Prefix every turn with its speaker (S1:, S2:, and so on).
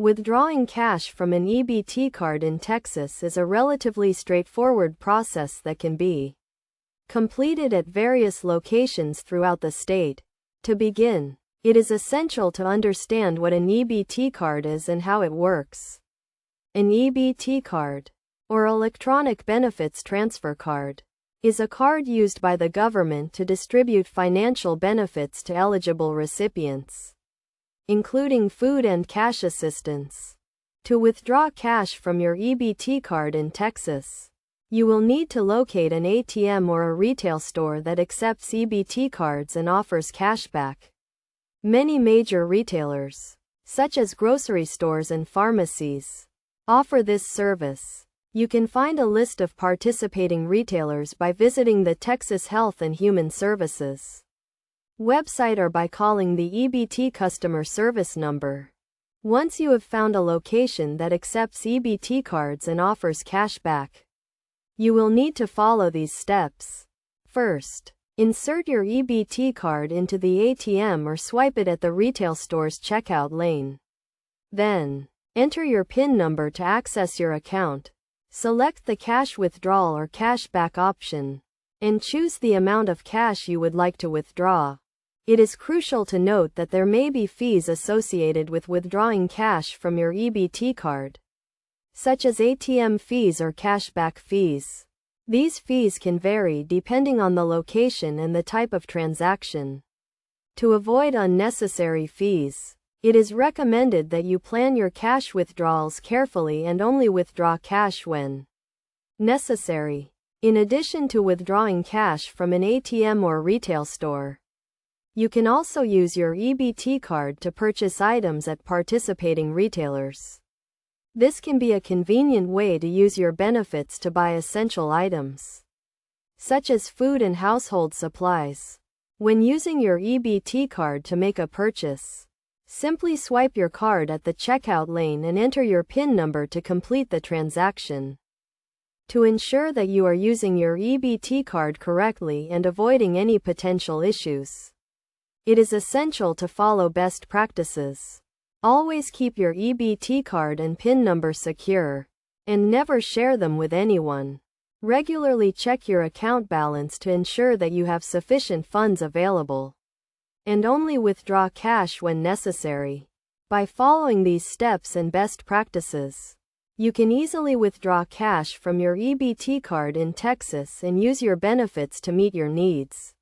S1: Withdrawing cash from an EBT card in Texas is a relatively straightforward process that can be completed at various locations throughout the state. To begin, it is essential to understand what an EBT card is and how it works. An EBT card, or Electronic Benefits Transfer Card, is a card used by the government to distribute financial benefits to eligible recipients, including food and cash assistance. To withdraw cash from your EBT card in Texas, you will need to locate an ATM or a retail store that accepts EBT cards and offers cashback. Many major retailers, such as grocery stores and pharmacies, offer this service. You can find a list of participating retailers by visiting the Texas Health and Human Services website or by calling the EBT customer service number. Once you have found a location that accepts EBT cards and offers cashback, you will need to follow these steps. First, insert your EBT card into the ATM or swipe it at the retail store's checkout lane. Then, enter your PIN number to access your account. Select the cash withdrawal or cashback option, and choose the amount of cash you would like to withdraw. It is crucial to note that there may be fees associated with withdrawing cash from your EBT card, such as ATM fees or cashback fees. These fees can vary depending on the location and the type of transaction. To avoid unnecessary fees, it is recommended that you plan your cash withdrawals carefully and only withdraw cash when necessary. In addition to withdrawing cash from an ATM or retail store, you can also use your EBT card to purchase items at participating retailers. This can be a convenient way to use your benefits to buy essential items, such as food and household supplies. When using your EBT card to make a purchase, simply swipe your card at the checkout lane and enter your PIN number to complete the transaction. To ensure that you are using your EBT card correctly and avoiding any potential issues, it is essential to follow best practices. Always keep your EBT card and PIN number secure, and never share them with anyone. Regularly check your account balance to ensure that you have sufficient funds available, and only withdraw cash when necessary. By following these steps and best practices, you can easily withdraw cash from your EBT card in Texas and use your benefits to meet your needs.